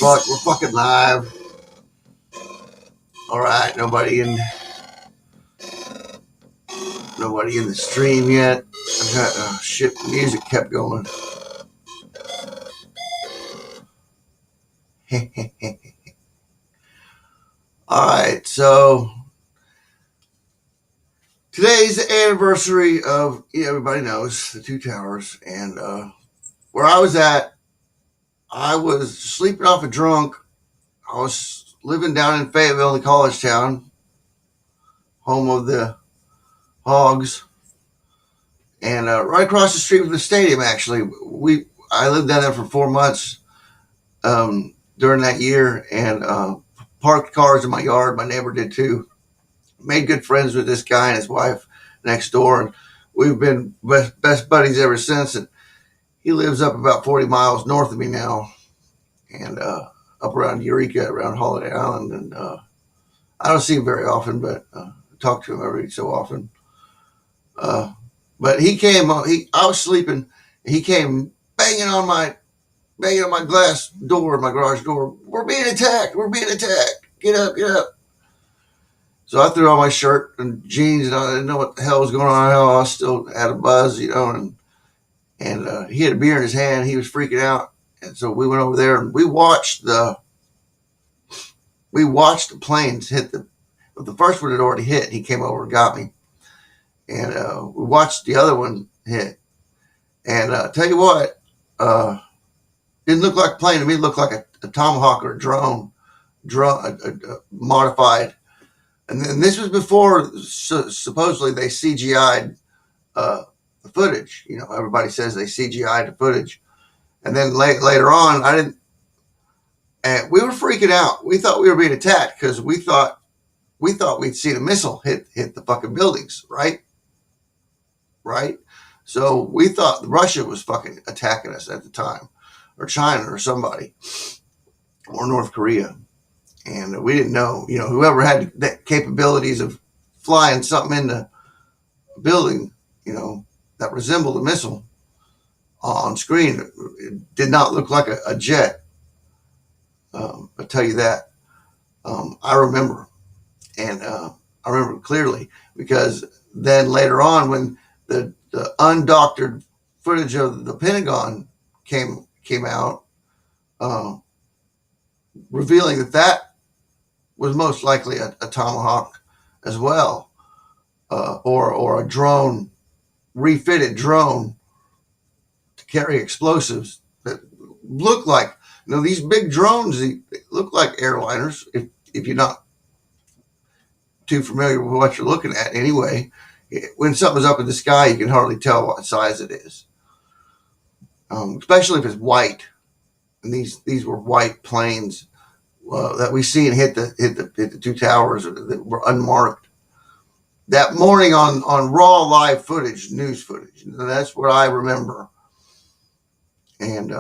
Fuck, we're fucking live. All right, nobody in the stream yet. I got shit. Music kept going. All right, so today's the anniversary of, everybody knows, the Two Towers, and where I was at, I was sleeping off a drunk. I was living down in Fayetteville, the college town, home of the Hogs, and right across the street from the stadium. Actually, I lived down there for 4 months during that year, and parked cars in my yard. My neighbor did too. Made good friends with this guy and his wife next door, and we've been best buddies ever since. And he lives up about 40 miles north of me now, and up around Eureka, around Holiday Island. And I don't see him very often, but talk to him every so often. But he came. I was sleeping. He came banging on my glass door, my garage door. We're being attacked. We're being attacked. Get up, get up. So I threw on my shirt and jeans, and I didn't know what the hell was going on. I was still had a buzz, and he had a beer in his hand. He was freaking out, and so we went over there and we watched the planes hit the first one had already hit. He came over and got me, and we watched the other one hit. And tell you what, didn't look like a plane to me. It looked like a Tomahawk or a drone, modified. And then this was before supposedly they CGI'd the footage. Everybody says they CGI'd the footage. And then later on, and we were freaking out. We thought we were being attacked because we thought we'd seen a missile hit the fucking buildings, right? Right? So we thought Russia was fucking attacking us at the time, or China or somebody, or North Korea. And we didn't know, whoever had the capabilities of flying something in the building, that resembled a missile on screen. It did not look like a jet. I'll tell you that. I remember. And I remember clearly because then later on when the undoctored footage of the Pentagon came out, revealing that was most likely a Tomahawk as well, or a drone, refitted drone to carry explosives that look like, these big drones. They look like airliners. If you're not too familiar with what you're looking at, anyway, when something's up in the sky, you can hardly tell what size it is, especially if it's white. And these were white planes that we seen hit the Two Towers that were unmarked that morning on raw live footage, news footage. And that's what I remember. And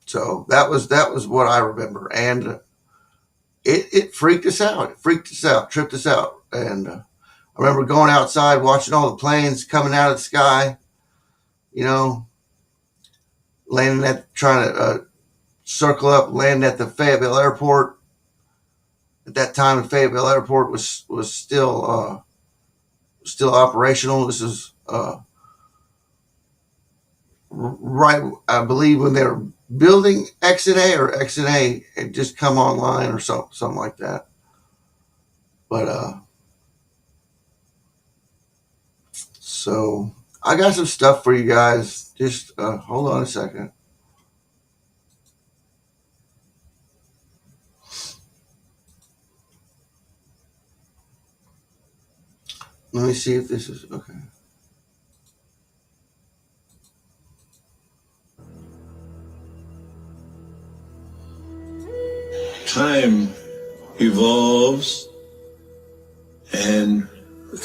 so that was what I remember. And it freaked us out. It freaked us out, tripped us out. And I remember going outside, watching all the planes coming out of the sky, landing trying to circle up, land at the Fayetteville Airport. At that time, the Fayetteville Airport was still operational. This is right, I believe, when they were building Exit A, or Exit A had just come online or something like that. But so I got some stuff for you guys. Just hold on a second. Let me see if this is okay. time evolves and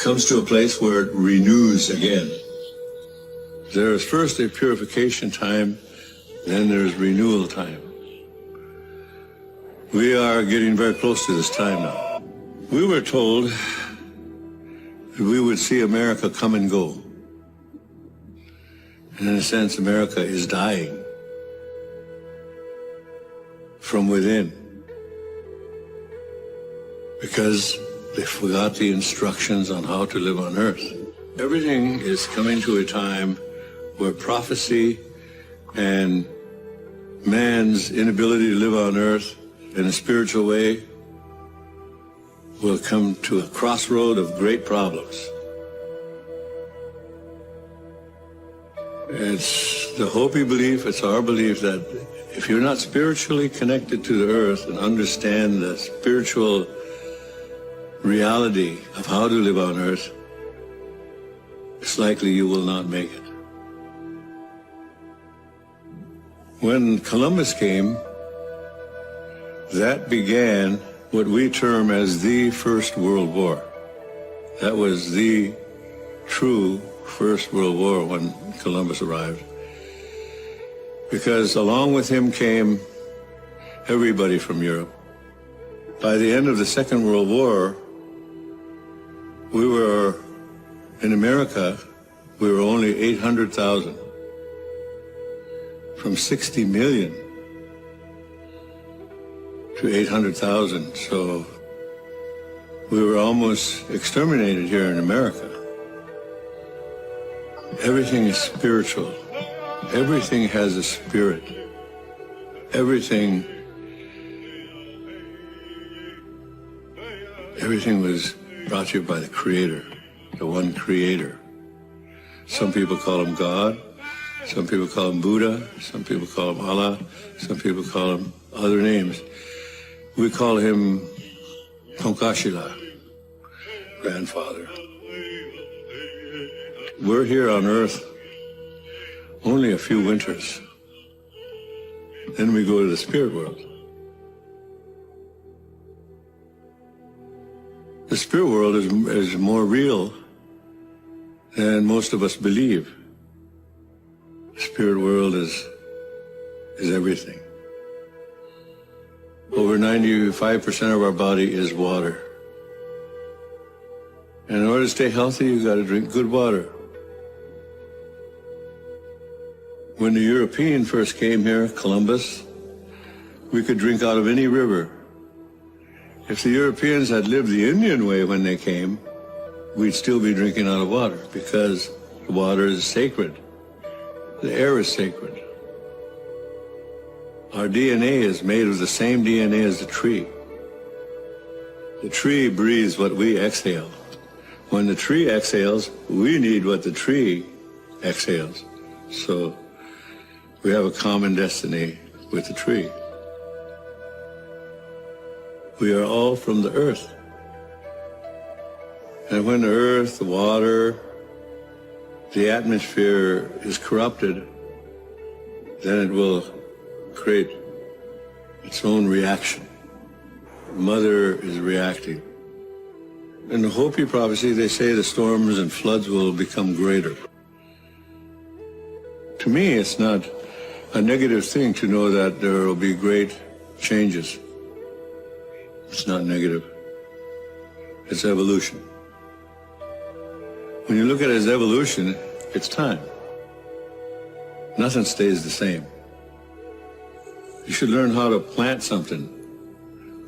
comes to a place where it renews again. There is first a purification time, then there's renewal time. We are getting very close to this time now. We were told that we would see America come and go. And in a sense, America is dying from within, because they forgot the instructions on how to live on earth. Everything is coming to a time where prophecy and man's inability to live on earth in a spiritual way will come to a crossroad of great problems. It's the Hopi belief, it's our belief that if you're not spiritually connected to the earth and understand the spiritual reality of how to live on earth, it's likely you will not make it. When Columbus came, that began what we term as the First World War. That was the true First World War when Columbus arrived. Because along with him came everybody from Europe. By the end of the Second World War, we were, in America, we were only 800,000. From 60 million to 800,000. So we were almost exterminated here in America. Everything is spiritual. Everything has a spirit. Everything was brought to you by the Creator, the one Creator. Some people call him God. Some people call him Buddha. Some people call him Allah. Some people call him other names. We call him Tonkashila, grandfather. We're here on earth only a few winters. Then we go to the spirit world. The spirit world is more real than most of us believe. The spirit world is everything. Over 95% of our body is water. And in order to stay healthy, you got to drink good water. When the European first came here, Columbus, we could drink out of any river. If the Europeans had lived the Indian way when they came, we'd still be drinking out of water, because the water is sacred. The air is sacred. Our DNA is made of the same DNA as the tree. The tree breathes what we exhale. When the tree exhales, we need what the tree exhales. So we have a common destiny with the tree. We are all from the earth. And when the earth, the water, the atmosphere is corrupted, then it will create its own reaction. Mother is reacting. In the Hopi prophecy, they say the storms and floods will become greater. To me, it's not a negative thing to know that there will be great changes. It's not negative. It's evolution. When you look at it as evolution, it's time. Nothing stays the same. You should learn how to plant something.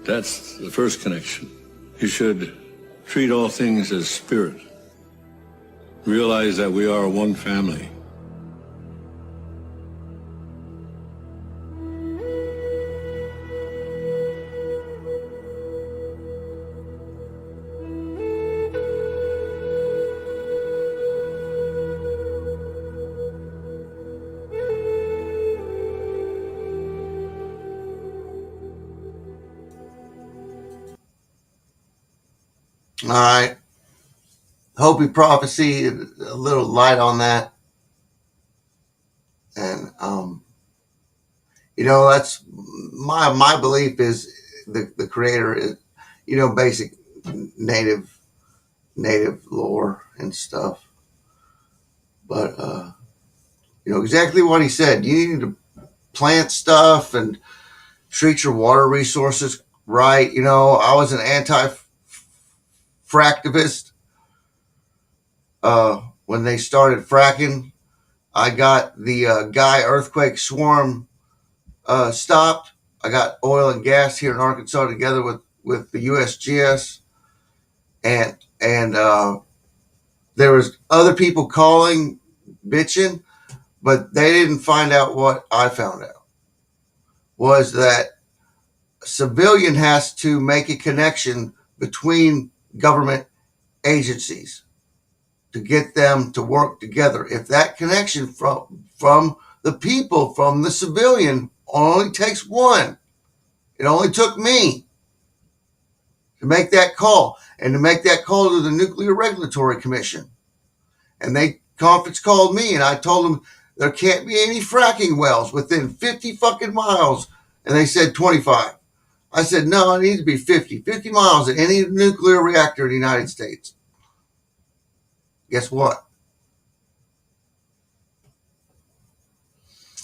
That's the first connection. You should treat all things as spirit. Realize that we are one family. All right. Hopi prophecy, a little light on that. And, that's my belief is the creator is, you know, basic native lore and stuff. But you know exactly what he said. You need to plant stuff and treat your water resources right. You know, I was an anti-fractivist when they started fracking. I got the Guy earthquake swarm stopped. I got oil and gas here in Arkansas together with the USGS, and there was other people calling, bitching, but they didn't find out what I found out, was that a civilian has to make a connection between government agencies to get them to work together. If that connection from the people, from the civilian, only takes one, it only took me to make that call, and to make that call to the Nuclear Regulatory Commission. And they conference called me, and I told them there can't be any fracking wells within 50 fucking miles. And they said 25. I said, no, it needs to be 50 miles of any nuclear reactor in the United States. Guess what?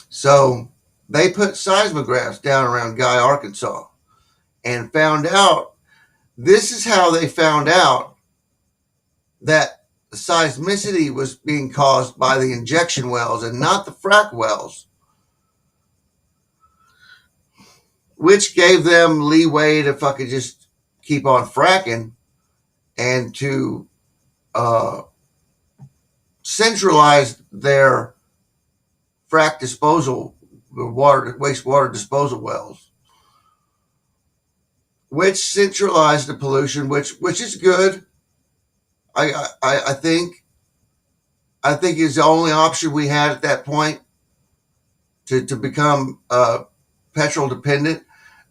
So they put seismographs down around Guy, Arkansas, and found out, this is how they found out that the seismicity was being caused by the injection wells and not the frack wells, which gave them leeway to fucking just keep on fracking and to centralize their frack disposal, wastewater disposal wells, which centralized the pollution, which is good. I think is the only option we had at that point to become petrol dependent.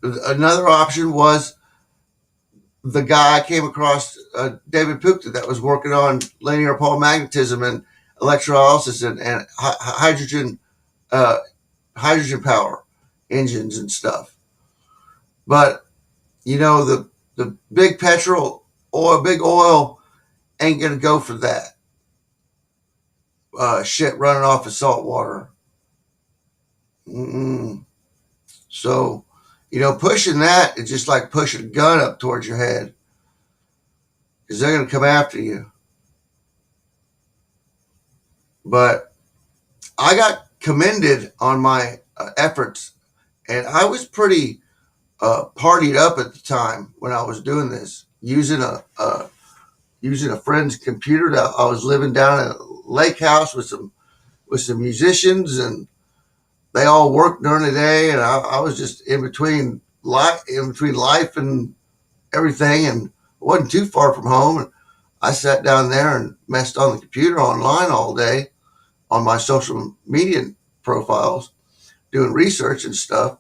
Another option was the guy I came across, David Pukta, that was working on linear pole magnetism and electrolysis and hydrogen power engines and stuff. But you know, the big big oil ain't gonna go for that shit running off of salt water. So, you know, pushing that is just like pushing a gun up towards your head, because they're gonna come after you. But I got commended on my efforts, and I was pretty partied up at the time when I was doing this, using a friend's computer. I was living down at a lake house with some musicians, and they all worked during the day, and I was just in between life and everything, and wasn't too far from home. And I sat down there and messed on the computer online all day on my social media profiles, doing research and stuff.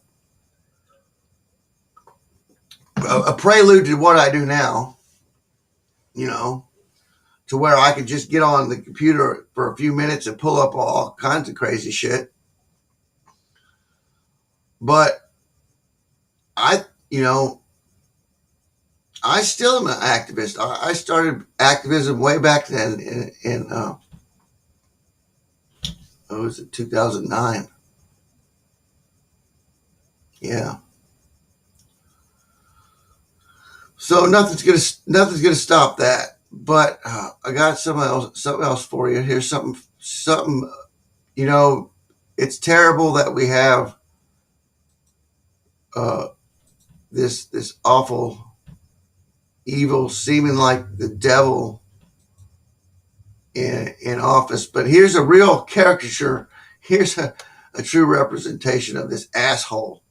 A prelude to what I do now, you know, to where I could just get on the computer for a few minutes and pull up all kinds of crazy shit. But I still am an activist. I started activism way back then in what was it, 2009? Yeah. So nothing's gonna stop that. But I got something else for you. Here's something. You know, it's terrible that we have this awful, evil, seeming like the devil in office. But here's a real caricature. Here's a true representation of this asshole.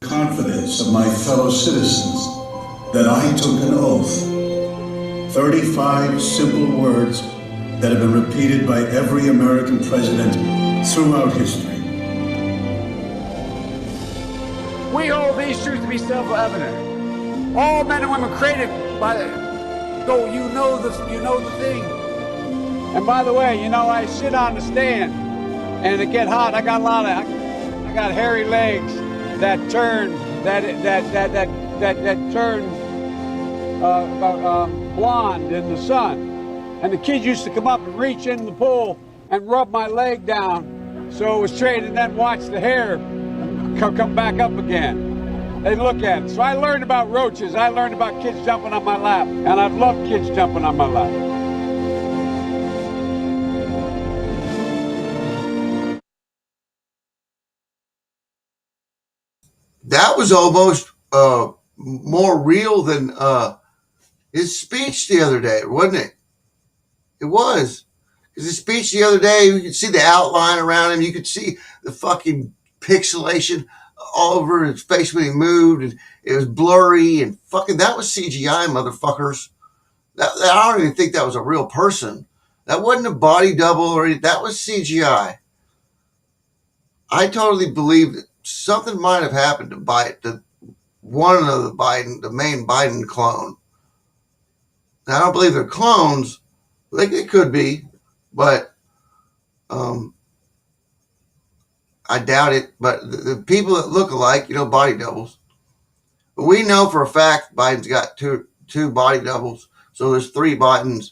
Confidence of my fellow citizens that I took an oath. 35 simple words that have been repeated by every American president throughout history. We hold these truths to be self-evident. All men and women created by the. So you know the thing. And by the way, you know, I sit on the stand and it get hot. I got a lot got hairy legs that turn that turn blonde in the sun. And the kids used to come up and reach in the pool and rub my leg down so it was straight, and then watch the hair come back up again. They look at it. So I learned about roaches. I learned about kids jumping on my lap, and I've loved kids jumping on my lap. That was almost more real than his speech the other day, wasn't it? It was. Because his speech the other day, you could see the outline around him. You could see the fucking pixelation all over his face when he moved. And it was blurry and fucking, that was CGI, motherfuckers. I don't even think that was a real person. That wasn't a body double or anything. That was CGI. I totally believe that something might have happened to one of the main Biden clone. Now, I don't believe they're clones. Like it could be, but I doubt it. But the people that look alike, body doubles. But we know for a fact Biden's got two body doubles. So there's three Bidens.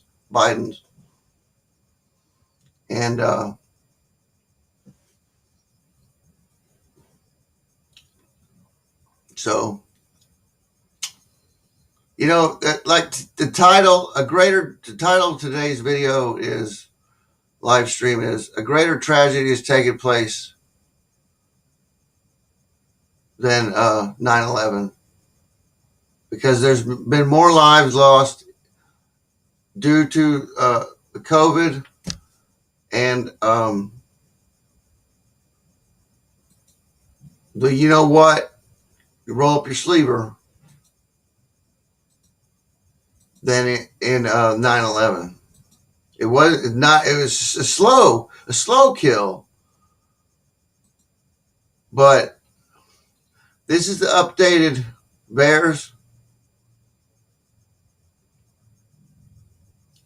And so, like the title of today's video is live stream is a greater tragedy has taken place than 9/11, because there's been more lives lost due to the COVID and you know what, you roll up your sleever than in 9/11. It was a slow kill, but this is the updated bears.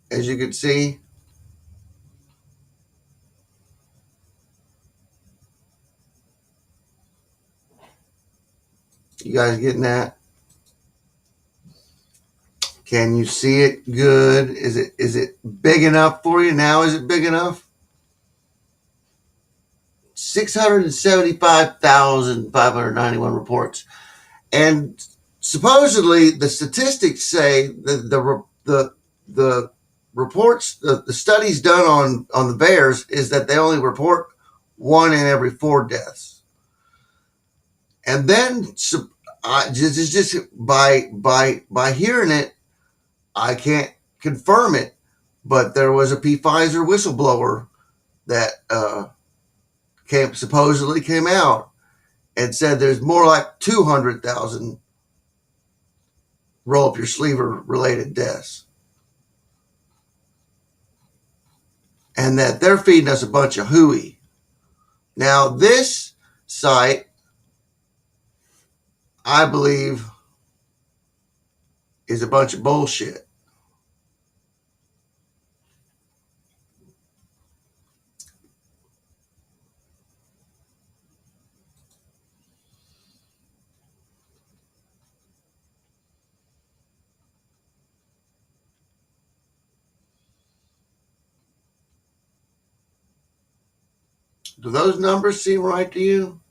As you can see, you guys getting that? Can you see it good? Is it big enough for you now? Is it big enough? 675,591 reports, and supposedly the statistics say the reports, the studies done on the bears is that they only report 1 in every 4 deaths. And then just by hearing it, I can't confirm it, but there was a Pfizer whistleblower that supposedly came out and said there's more like 200,000 roll up your sleever related deaths, and that they're feeding us a bunch of hooey. Now this site, I believe, is a bunch of bullshit. Do those numbers seem right to you?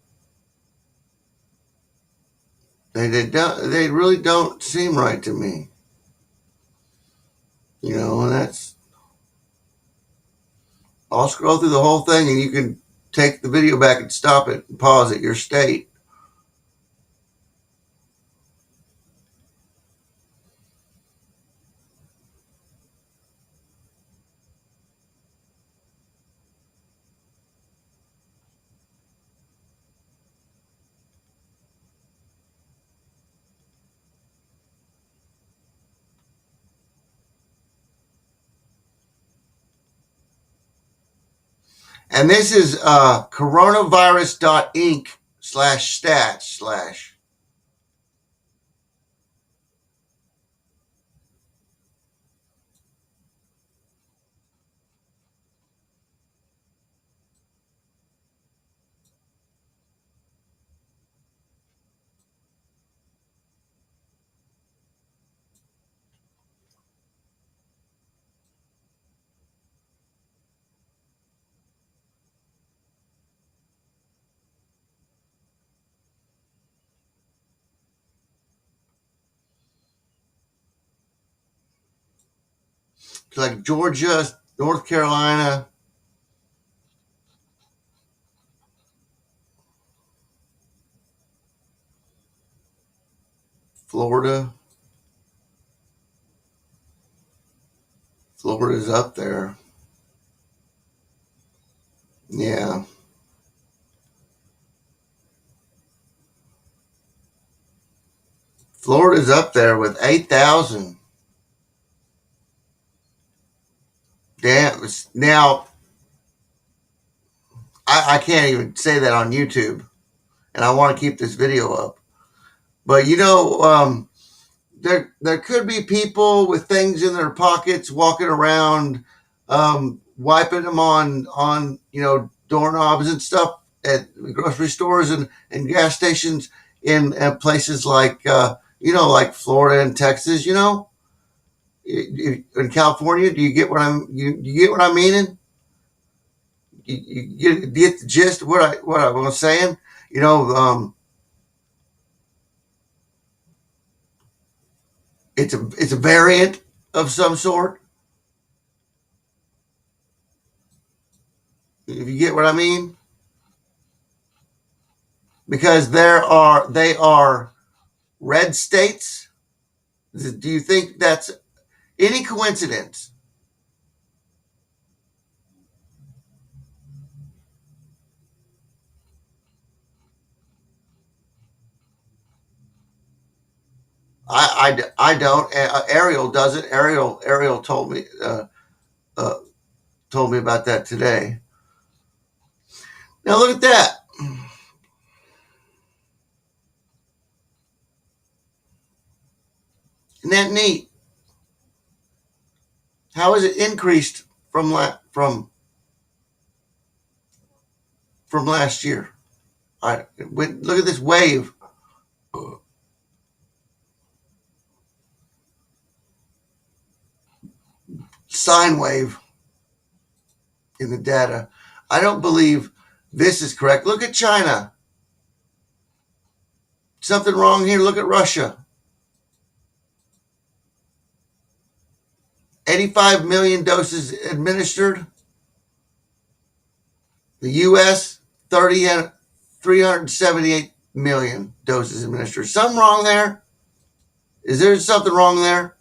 They really don't seem right to me. And that's, I'll scroll through the whole thing and you can take the video back and stop it and pause at your state. And this is coronavirus.inc/stats/ like Georgia, North Carolina, Florida. Florida's up there. Yeah. Florida's up there with 8,000. Damn. Now, I can't even say that on YouTube, and I want to keep this video up. But there could be people with things in their pockets walking around, wiping them on doorknobs and stuff at grocery stores and gas stations in places like like Florida and Texas. In California. Do you get what you get what I'm meaning? You get the gist of what I was saying. It's a variant of some sort. If you get what I mean, because they are red states. Do you think that's any coincidence? I don't. Ariel doesn't. Ariel uh, told me about that today. Now look at that. Isn't that neat? How has it increased from last year? Look at this wave. Sine wave in the data. I don't believe this is correct. Look at China. Something wrong here. Look at Russia. 85 million doses administered. The U.S., 378 million doses administered. Something wrong there? Is there something wrong there?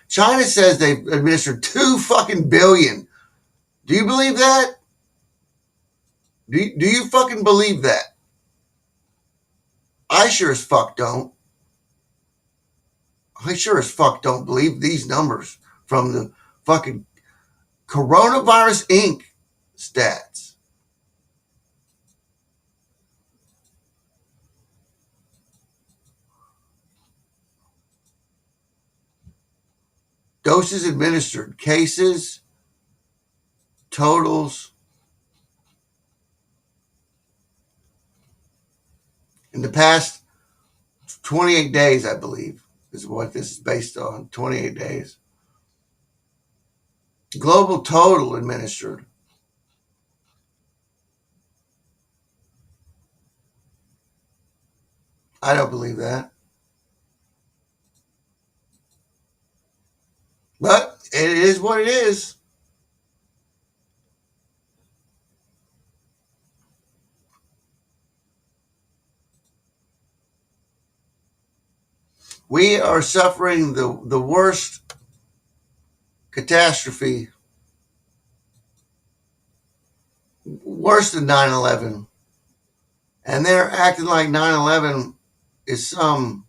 China says they've administered 2 fucking billion. Do you believe that? Do you fucking believe that? I sure as fuck don't. I sure as fuck don't believe these numbers from the fucking Coronavirus Inc. stats. Doses administered, cases, totals. In the past 28 days, I believe, is what this is based on. 28 days. Global total administered. I don't believe that. But it is what it is. We are suffering the worst catastrophe, worse than 9/11. And they're acting like 9/11 is some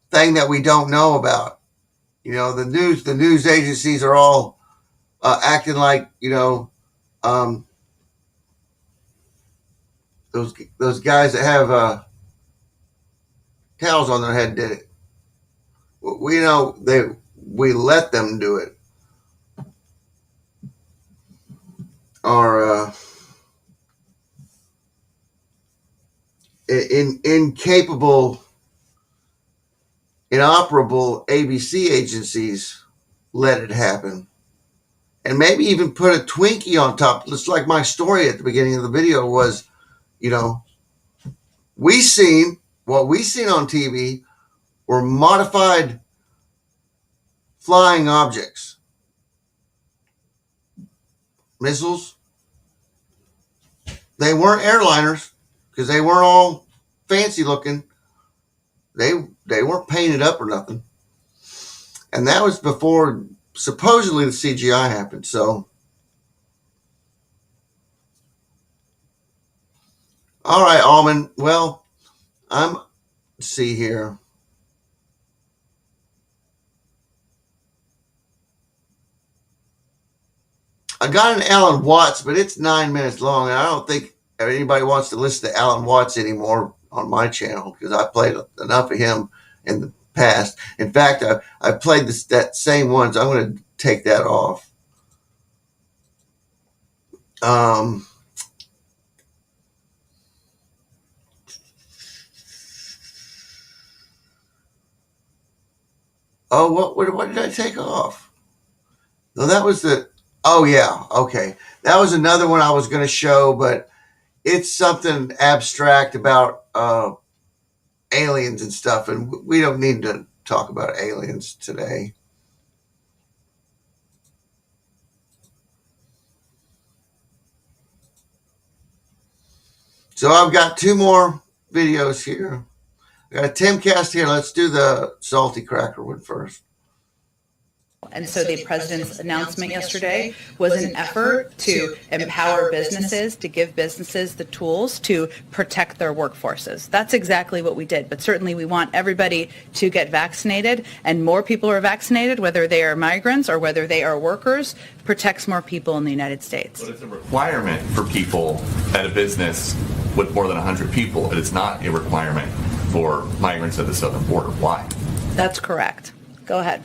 thing that we don't know about. The news agencies are all acting like, those guys that have towels on their head did it. We know we let them do it. Our incapable, inoperable ABC agencies let it happen. And maybe even put a Twinkie on top. Just like my story at the beginning of the video was, what we seen on TV were modified flying objects. missiles. They weren't airliners because they weren't all fancy looking. They weren't painted up or nothing. And that was before supposedly the CGI happened. So, all right, Almond. Well, let's see here. I got an Alan Watts, but it's 9 minutes long. And I don't think anybody wants to listen to Alan Watts anymore on my channel because I played enough of him in the past. In fact, I played that same one, so I'm going to take that off. Oh, what did I take off? No, that was oh yeah, okay. That was another one I was going to show, but it's something abstract about aliens and stuff, and we don't need to talk about aliens today. So I've got 2 more videos here. I got a Timcast here. Let's do the salty cracker one first. And so the president's announcement yesterday was an effort to empower businesses, to give businesses the tools to protect their workforces. That's exactly what we did. But certainly we want everybody to get vaccinated, and more people are vaccinated, whether they are migrants or whether they are workers, protects more people in the United States. But it's a requirement for people at a business with more than 100 people. It is not a requirement for migrants at the southern border. Why? That's correct. Go ahead.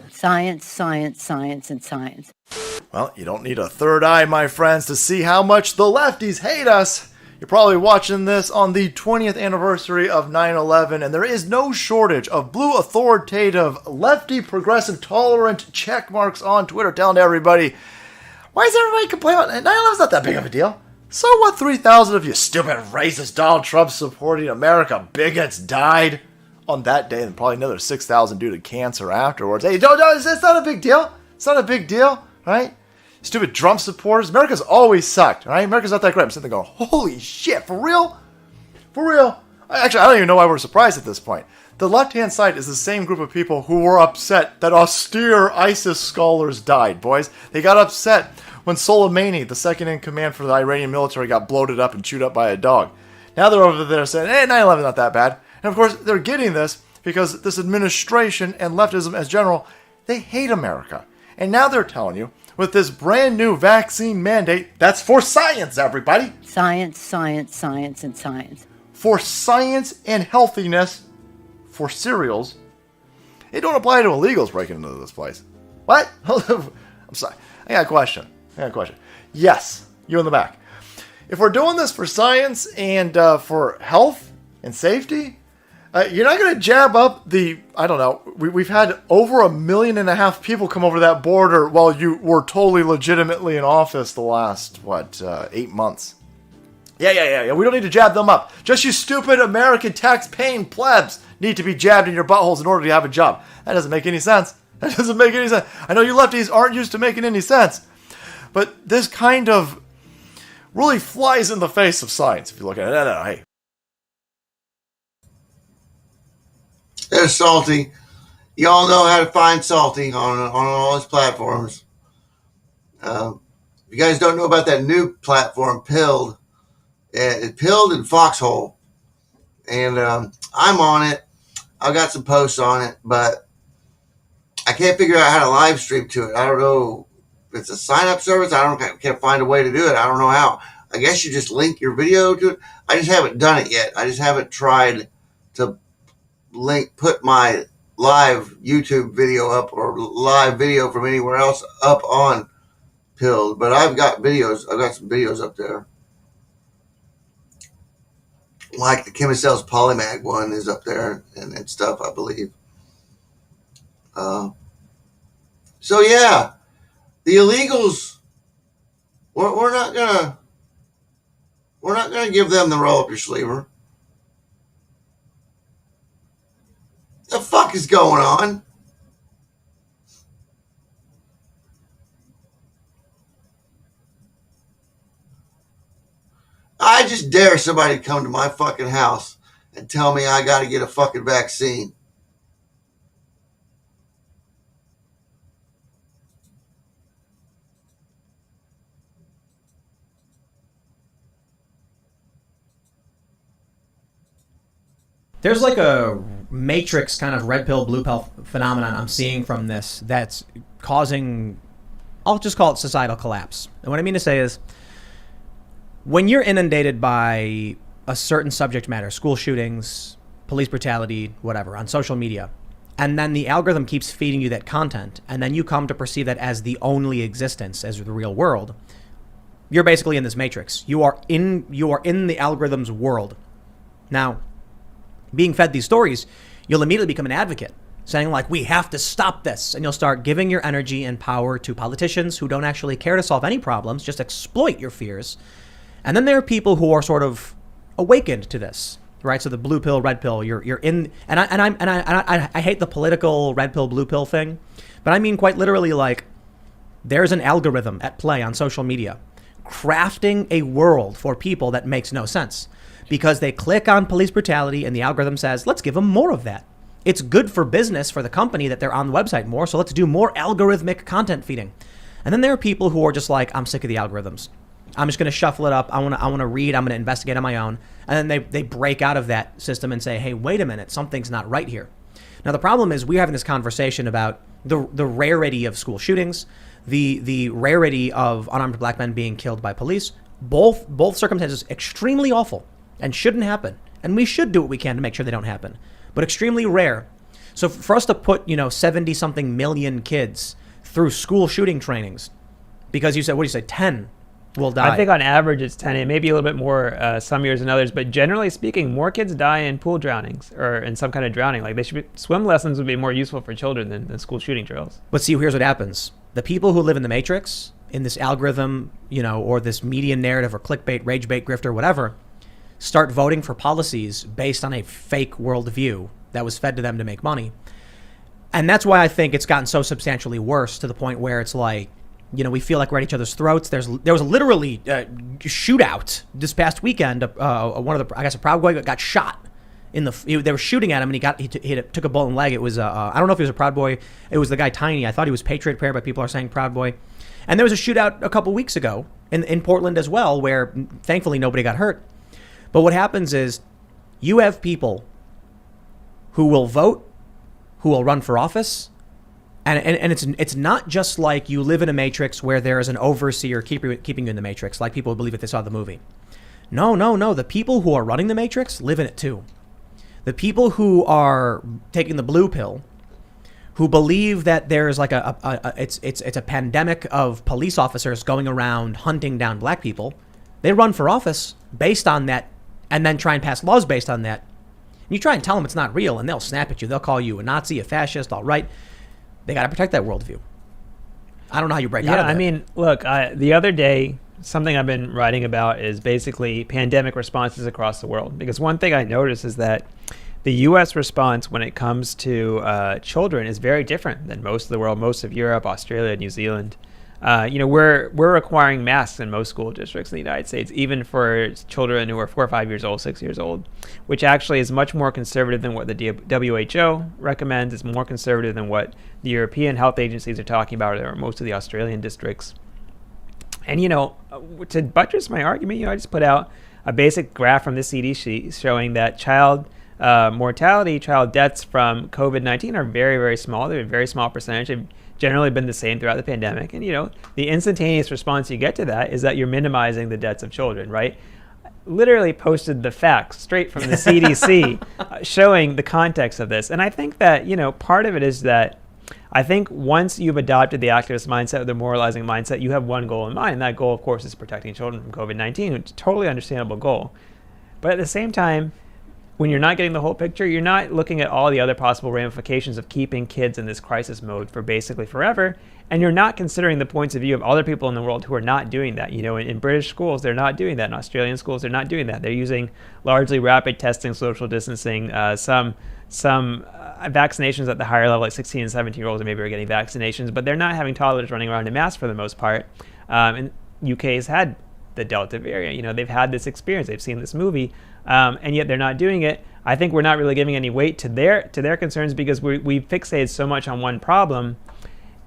Science, science, science, and science. Well, you don't need a third eye, my friends, to see how much the lefties hate us. You're probably watching this on the 20th anniversary of 9/11, and there is no shortage of blue authoritative, lefty, progressive, tolerant check marks on Twitter telling everybody, why is everybody complaining about it? 9/11's not that big of a deal. So what, 3,000 of you stupid, racist, Donald Trump supporting America bigots died on that day, and probably another 6,000 due to cancer afterwards. Hey, it's not a big deal. It's not a big deal, right? Stupid Trump supporters. America's always sucked, right? America's not that great. I'm sitting there going, holy shit, for real? For real? Actually, I don't even know why we're surprised at this point. The left-hand side is the same group of people who were upset that austere ISIS scholars died, boys. They got upset when Soleimani, the second in command for the Iranian military, got bloated up and chewed up by a dog. Now they're over there saying, hey, 9/11's not that bad. And of course, they're getting this because this administration and leftism as general, they hate America. And now they're telling you, with this brand new vaccine mandate, that's for science, everybody. Science, science, science, and science. For science and healthiness, for cereals. It don't apply to illegals breaking into this place. What? I'm sorry. I got a question. Yes, you in the back. If we're doing this for science and for health and safety, you're not going to jab up I don't know, we've had over 1.5 million people come over that border while you were totally legitimately in office the last, 8 months. Yeah. We don't need to jab them up. Just you stupid American tax-paying plebs need to be jabbed in your buttholes in order to have a job. That doesn't make any sense. I know you lefties aren't used to making any sense. But this kind of really flies in the face of science if you look at it. No, hey. There's Salty. Y'all know how to find Salty on all his platforms. If you guys don't know about that new platform, Pilled. Pilled and Foxhole. And I'm on it. I've got some posts on it, but I can't figure out how to live stream to it. I don't know if it's a sign-up service. Can't find a way to do it. I don't know how. I guess you just link your video to it. I just haven't done it yet. I just haven't tried to put my live YouTube video up or live video from anywhere else up on Pilled. But I've got some videos up there. Like the Chemicels Polymag one is up there and stuff, I believe. So yeah, the illegals, we're not gonna give them the roll up your sleever. The fuck is going on? I just dare somebody to come to my fucking house and tell me I got to get a fucking vaccine. There's like a matrix kind of red pill, blue pill phenomenon I'm seeing from this that's causing, I'll just call it societal collapse. And what I mean to say is, when you're inundated by a certain subject matter, school shootings, police brutality, whatever, on social media, and then the algorithm keeps feeding you that content, and then you come to perceive that as the only existence, as the real world, you're basically in this matrix. You are in the algorithm's world. Now, being fed these stories, you'll immediately become an advocate, saying like, we have to stop this. And you'll start giving your energy and power to politicians who don't actually care to solve any problems, just exploit your fears. And then there are people who are sort of awakened to this, right? So the blue pill, red pill, you're in, and I hate the political red pill, blue pill thing, but I mean quite literally, like, there's an algorithm at play on social media crafting a world for people that makes no sense. Because they click on police brutality and the algorithm says, let's give them more of that. It's good for business for the company that they're on the website more, so let's do more algorithmic content feeding. And then there are people who are just like, I'm sick of the algorithms. I'm just going to shuffle it up. I want to read. I'm going to investigate on my own. And then they break out of that system and say, hey, wait a minute, something's not right here. Now, the problem is we're having this conversation about the rarity of school shootings, the rarity of unarmed black men being killed by police. Both circumstances extremely awful and shouldn't happen. And we should do what we can to make sure they don't happen, but extremely rare. So for us to put, 70 something million kids through school shooting trainings, because you said, what do you say, 10 will die. I think on average it's 10. It may be a little bit more some years than others, but generally speaking, more kids die in pool drownings or in some kind of drowning. Like swim lessons would be more useful for children than school shooting drills. But see, here's what happens. The people who live in the matrix, in this algorithm, or this media narrative or clickbait, rage bait, grifter, whatever, start voting for policies based on a fake worldview that was fed to them to make money. And that's why I think it's gotten so substantially worse to the point where it's like, we feel like we're at each other's throats. There was literally a shootout this past weekend. One of the, a Proud Boy got shot they were shooting at him and he took a bullet in the leg. It was, I don't know if he was a Proud Boy. It was the guy Tiny. I thought he was Patriot Prayer, but people are saying Proud Boy. And there was a shootout a couple weeks ago in Portland as well, where thankfully nobody got hurt. But what happens is you have people who will vote, who will run for office, and it's not just like you live in a matrix where there is an overseer keeping you in the matrix, like people believe if they saw the movie. No. The people who are running the matrix live in it too. The people who are taking the blue pill, who believe that there's like it's a pandemic of police officers going around hunting down black people, they run for office based on that. And then try and pass laws based on that. And you try and tell them it's not real, and they'll snap at you. They'll call you a Nazi, a fascist, all right. They got to protect that worldview. I don't know how you break out of that. I mean, look, the other day, something I've been writing about is basically pandemic responses across the world. Because one thing I noticed is that the U.S. response when it comes to children is very different than most of the world, most of Europe, Australia, New Zealand. We're requiring masks in most school districts in the United States, even for children who are 4 or 5 years old, 6 years old, which actually is much more conservative than what the WHO recommends. It's more conservative than what the European health agencies are talking about, or most of the Australian districts. And, to buttress my argument, I just put out a basic graph from the CDC showing that child mortality, child deaths from COVID-19 are very, very small. They're a very small percentage. They've generally been the same throughout the pandemic. And, the instantaneous response you get to that is that you're minimizing the deaths of children, right? Literally posted the facts straight from the CDC showing the context of this. And I think that, part of it is that I think once you've adopted the activist mindset or the moralizing mindset, you have one goal in mind. And that goal, of course, is protecting children from COVID-19, which is a totally understandable goal. But at the same time, when you're not getting the whole picture, you're not looking at all the other possible ramifications of keeping kids in this crisis mode for basically forever. And you're not considering the points of view of other people in the world who are not doing that. In British schools, they're not doing that. In Australian schools, they're not doing that. They're using largely rapid testing, social distancing, some vaccinations at the higher level, like 16 and 17-year-olds maybe are getting vaccinations, but they're not having toddlers running around in masks for the most part. And UK has had the Delta variant. You know, they've had this experience, they've seen this movie, and yet they're not doing it. I think we're not really giving any weight to their concerns because we fixated so much on one problem.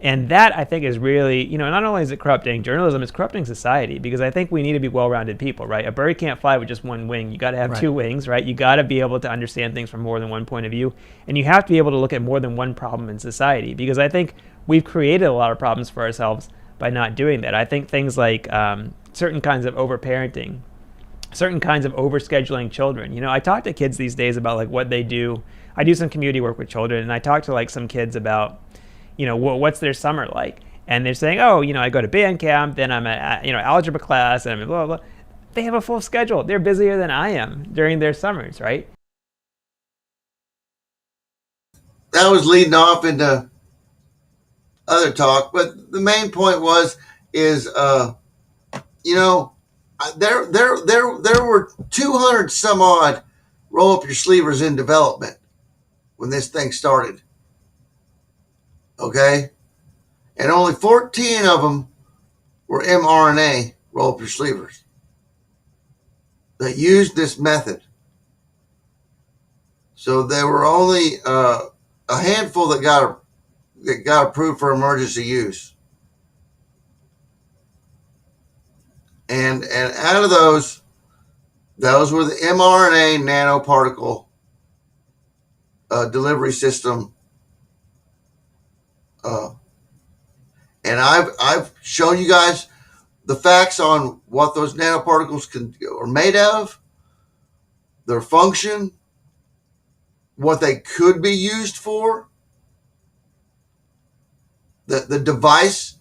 And that, I think, is really, you know, not only is it corrupting journalism, it's corrupting society, because I think we need to be well-rounded people, right? A bird can't fly with just one wing. You got to have two wings, right? You got to be able to understand things from more than one point of view. And you have to be able to look at more than one problem in society, because I think we've created a lot of problems for ourselves by not doing that. I think things like certain kinds of overparenting, certain kinds of overscheduling children. You know, I talk to kids these days about like what they do. I do some community work with children, and I talk to like some kids about, you know, what's their summer like? And they're saying, oh, you know, I go to band camp, then I'm at, you know, algebra class, and I'm blah, blah, blah. They have a full schedule. They're busier than I am during their summers, right? That was leading off into other talk, but the main point is, you know, there were 200 some odd roll up your sleevers in development when this thing started. Okay, and only 14 of them were mRNA roll up your sleevers that used this method. So there were only a handful that got approved for emergency use, and out of those were the mRNA nanoparticle delivery system. And I've shown you guys the facts on what those nanoparticles are made of, their function, what they could be used for, the device,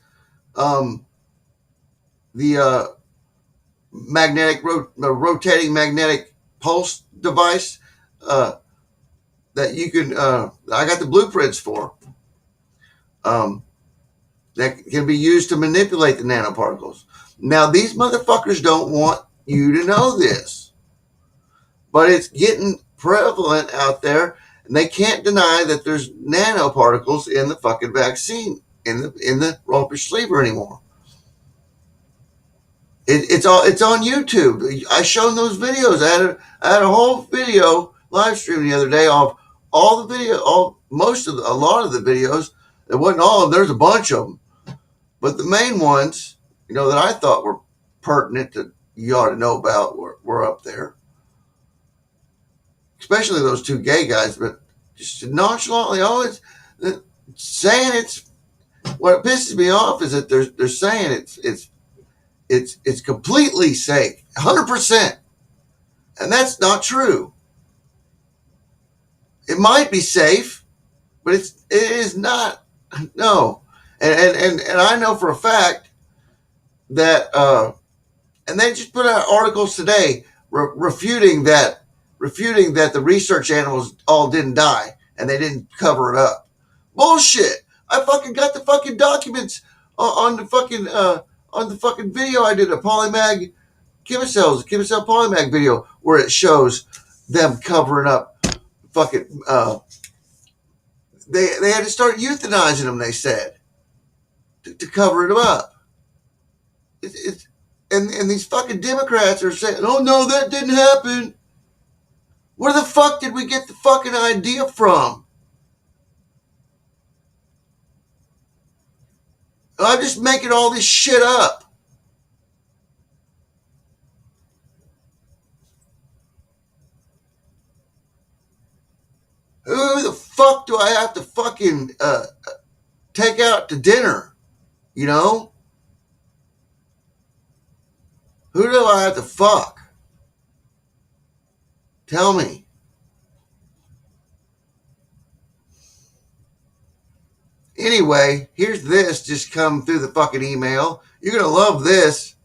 the rotating magnetic pulse device that you can. I got the blueprints for. That can be used to manipulate the nanoparticles. Now, these motherfuckers don't want you to know this, but it's getting prevalent out there, and they can't deny that there's nanoparticles in the fucking vaccine, in the roll up your sleever anymore. It's on YouTube. I showed those videos. I had a whole video live stream the other day of all the video, a lot of the videos. It wasn't all of them. There's a bunch of them. But the main ones, you know, that I thought were pertinent that you ought to know about were up there. Especially those two gay guys, but just nonchalantly always saying it's. What pisses me off is that they're saying it's completely safe, 100%, and that's not true. It might be safe, but it is not. No. And I know for a fact that, and they just put out articles today refuting that the research animals all didn't die and they didn't cover it up. Bullshit! I fucking got the fucking documents on the fucking video I did, a Polymag Chemicell Polymag video where it shows them covering up fucking. They had to start euthanizing them. They said. To cover it up. And these fucking Democrats are saying, oh no, that didn't happen. Where the fuck did we get the fucking idea from? I'm just making all this shit up. Who the fuck do I have to fucking take out to dinner? You know? Who do I have to fuck? Tell me. Anyway, here's this just come through the fucking email. You're going to love this.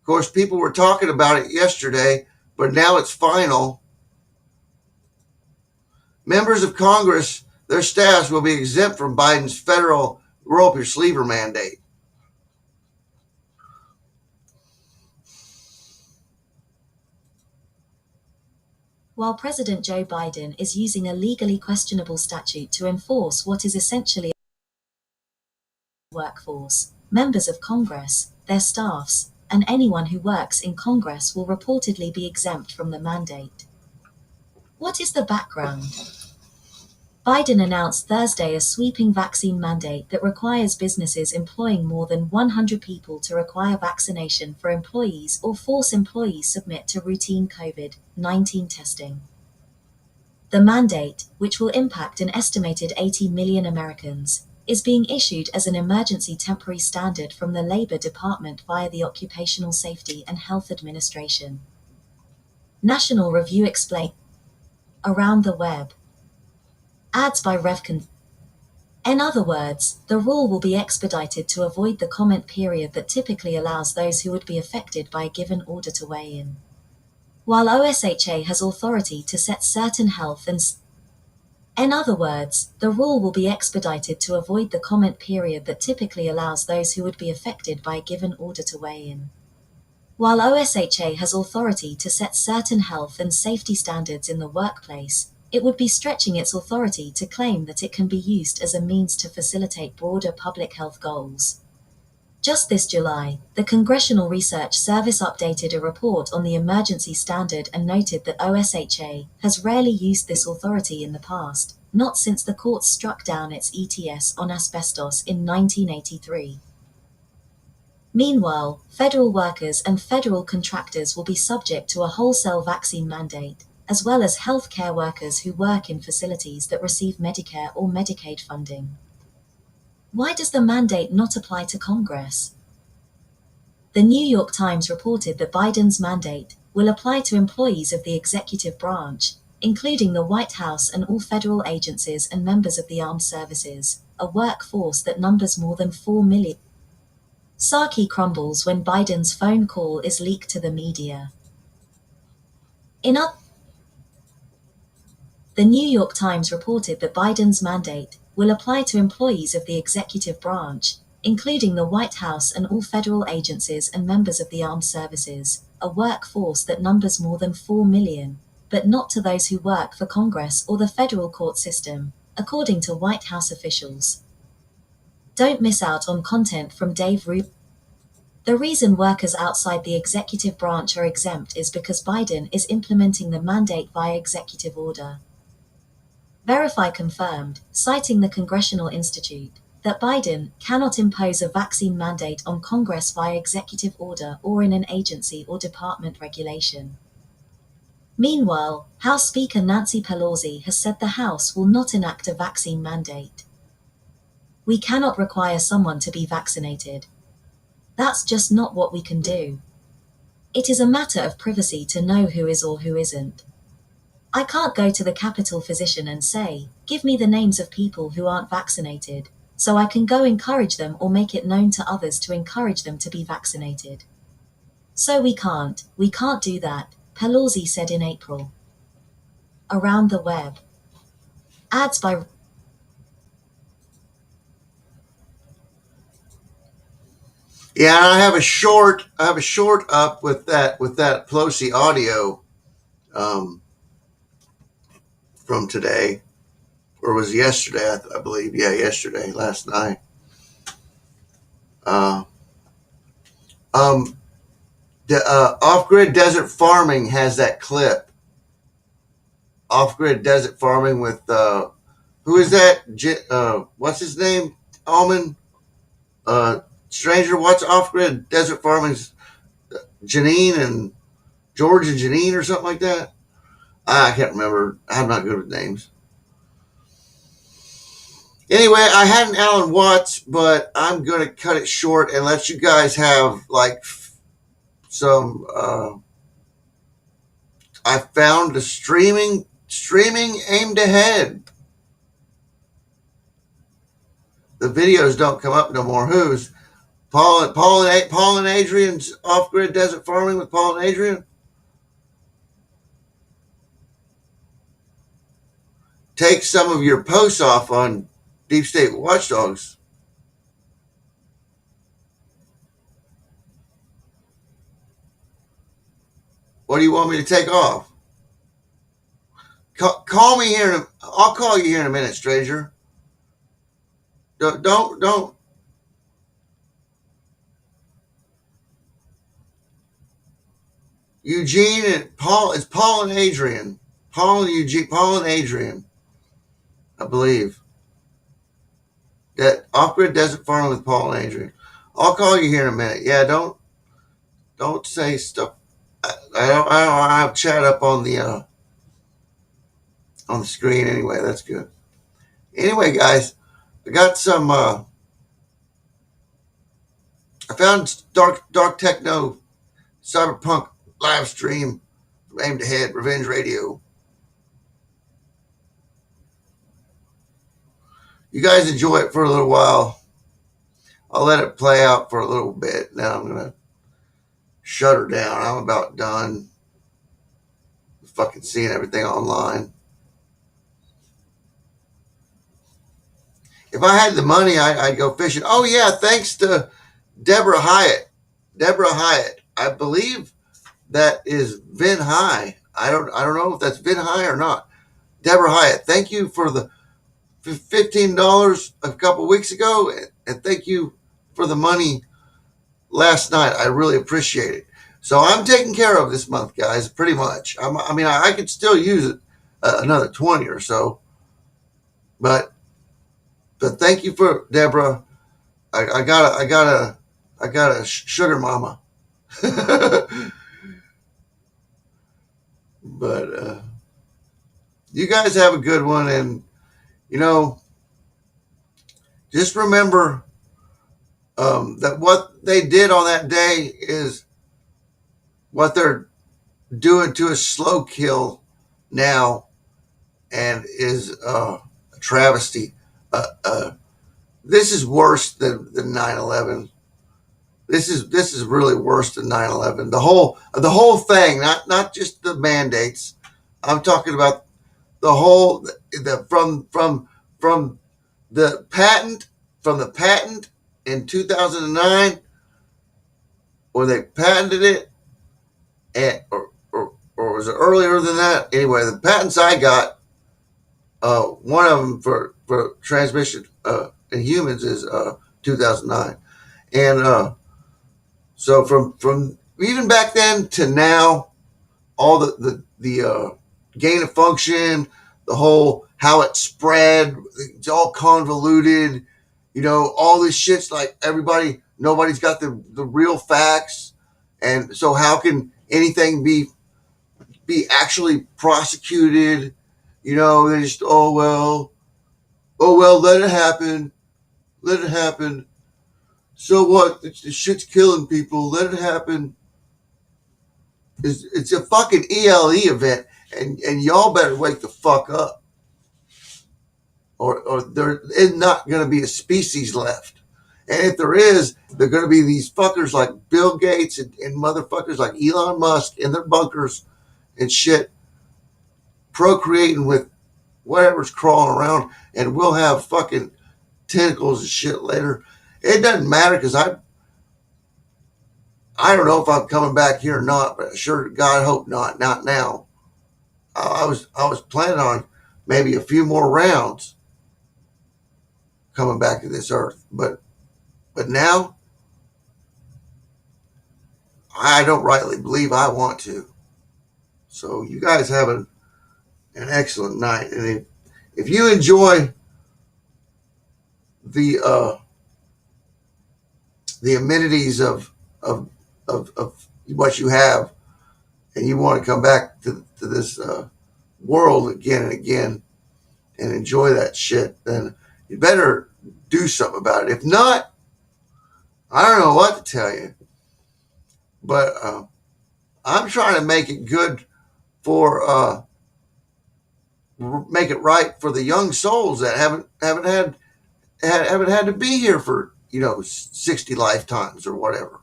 Of course, people were talking about it yesterday, but now it's final. Members of Congress, their staffs will be exempt from Biden's federal roll up your sleever mandate. While President Joe Biden is using a legally questionable statute to enforce what is essentially a workforce, members of Congress, their staffs, and anyone who works in Congress will reportedly be exempt from the mandate. What is the background? Biden announced Thursday a sweeping vaccine mandate that requires businesses employing more than 100 people to require vaccination for employees or force employees submit to routine COVID-19 testing. The mandate, which will impact an estimated 80 million Americans, is being issued as an emergency temporary standard from the Labor Department via the Occupational Safety and Health Administration. National Review explained. Around the web. Ads by Revcon. In other words, the rule will be expedited to avoid the comment period that typically allows those who would be affected by a given order to weigh in. While OSHA has authority to set certain health and In other words, the rule will be expedited to avoid the comment period that typically allows those who would be affected by a given order to weigh in. While OSHA has authority to set certain health and safety standards in the workplace, it would be stretching its authority to claim that it can be used as a means to facilitate broader public health goals. Just this July, the Congressional Research Service updated a report on the emergency standard and noted that OSHA has rarely used this authority in the past, not since the courts struck down its ETS on asbestos in 1983. Meanwhile, federal workers and federal contractors will be subject to a wholesale vaccine mandate, as well as health care workers who work in facilities that receive Medicare or Medicaid funding. Why does the mandate not apply to Congress? The New York Times reported that Biden's mandate will apply to employees of the executive branch, including the White House and all federal agencies and members of the armed services, a workforce that numbers more than 4 million. Saki crumbles when Biden's phone call is leaked to the media. The New York Times reported that Biden's mandate will apply to employees of the executive branch, including the White House and all federal agencies and members of the armed services, a workforce that numbers more than 4 million, but not to those who work for Congress or the federal court system, according to White House officials. Don't miss out on content from Dave Rubin. The reason workers outside the executive branch are exempt is because Biden is implementing the mandate via executive order. Verify confirmed, citing the Congressional Institute, that Biden cannot impose a vaccine mandate on Congress via executive order or in an agency or department regulation. Meanwhile, House Speaker Nancy Pelosi has said the House will not enact a vaccine mandate. We cannot require someone to be vaccinated. That's just not what we can do. It is a matter of privacy to know who is or who isn't. I can't go to the Capitol physician and say, give me the names of people who aren't vaccinated, so I can go encourage them or make it known to others to encourage them to be vaccinated. So we can't do that, Pelosi said in April. Around the web. Ads by Yeah, and I have a short up with that Pelosi audio from today, or was it yesterday? I believe, yeah, yesterday, last night. The Off-Grid Desert Farming has that clip. Off-Grid Desert Farming with who is that? What's his name? Alman. Stranger, what's Off-Grid Desert Farming's Janine and George and Janine or something like that? I can't remember. I'm not good with names. Anyway, I had an Alan Watts, but I'm going to cut it short and let you guys have like some. I found the streaming aimed ahead. The videos don't come up no more. Who's Paul and Adrian's Off-Grid Desert Farming with Paul and Adrian? Take some of your posts off on Deep State Watchdogs. What do you want me to take off? Call me here. I'll call you here in a minute, stranger. Don't. Eugene and Paul. It's Paul and Adrian. Paul and Eugene. Paul and Adrian, I believe. That off-grid desert farm with Paul and Adrian. I'll call you here in a minute. Yeah, don't say stuff. I have chat up on the screen anyway. That's good. Anyway, guys, I got some. I found dark techno cyberpunk live stream from Aim to Head Revenge Radio. You guys enjoy it for a little while. I'll let it play out for a little bit. Now I'm gonna shut her down. I'm about done fucking seeing everything online. If I had the money, I'd go fishing. Oh yeah, thanks to Deborah Hyatt. Deborah Hyatt. I believe that is Vin High. I don't know if that's Vin High or not. Deborah Hyatt, thank you for the $15 a couple weeks ago, and thank you for the money last night. I really appreciate it. So I'm taken care of this month, guys, pretty much. I mean, I could still use it, another 20 or so, but thank you for Deborah. I got a sugar mama. But you guys have a good one, and just remember that what they did on that day is what they're doing to a slow kill now, and is a travesty. This is worse than 9/11. This is really worse than 9/11. The whole thing, not just the mandates. I'm talking about the whole from the patent in 2009, or they patented it, or was it earlier than that? Anyway, the patents I got, one of them for transmission in humans is 2009, and so from even back then to now, all the gain of function, the whole how it spread, it's all convoluted. All this shit's like nobody's got the real facts, and so how can anything be actually prosecuted? They just oh well, let it happen. So what? The shit's killing people. Let it happen. It's a fucking ELE event, and y'all better wake the fuck up, or there is not going to be a species left. And if there is, they're going to be these fuckers like Bill Gates and motherfuckers like Elon Musk in their bunkers and shit, procreating with whatever's crawling around, and we'll have fucking tentacles and shit later. It doesn't matter, because I don't know if I'm coming back here or not, but sure God hope not now. I was planning on maybe a few more rounds coming back to this earth, but now I don't rightly believe I want to. So you guys have an excellent night, and if you enjoy the amenities of what you have, and you want to come back to this world again and again and enjoy that shit, then you better do something about it. If not, I don't know what to tell you. But I'm trying to make it good for make it right for the young souls that haven't had to be here for 60 lifetimes or whatever.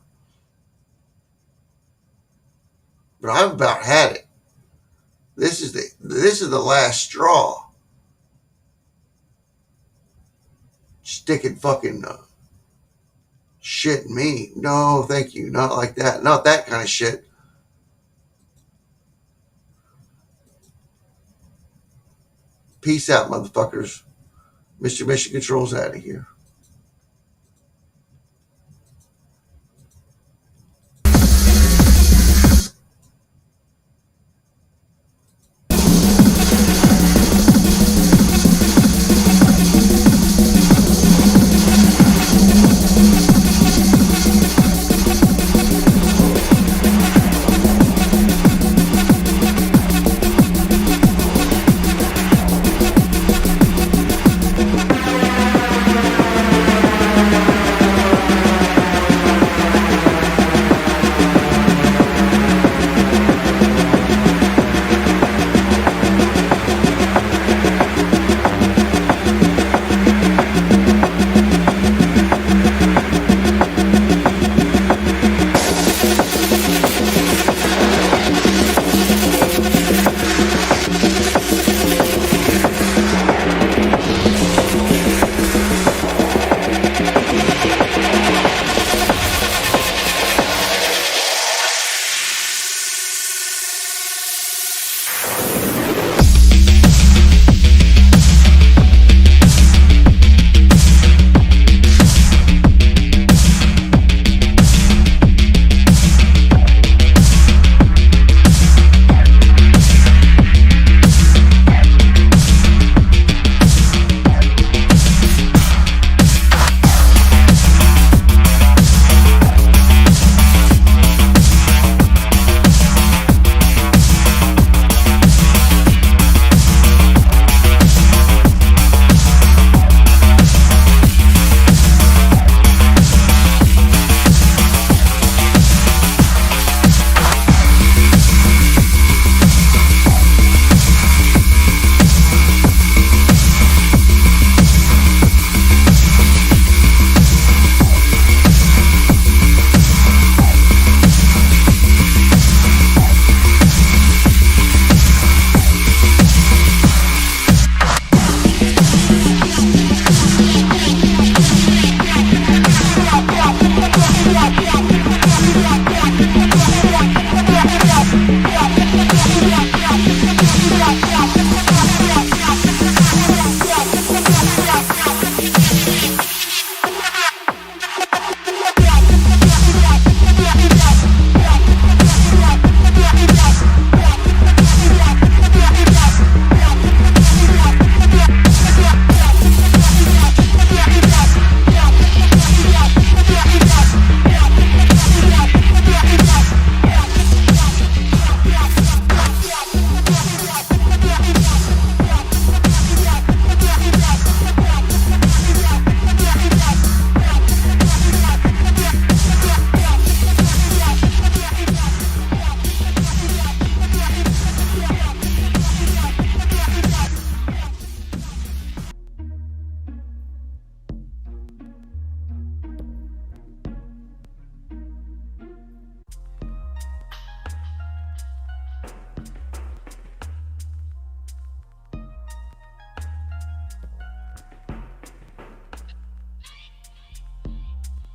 But I've about had it. This is the last straw. Sticking fucking shit in me. No, thank you. Not like that. Not that kind of shit. Peace out, motherfuckers. Mr. Mission Control's out of here.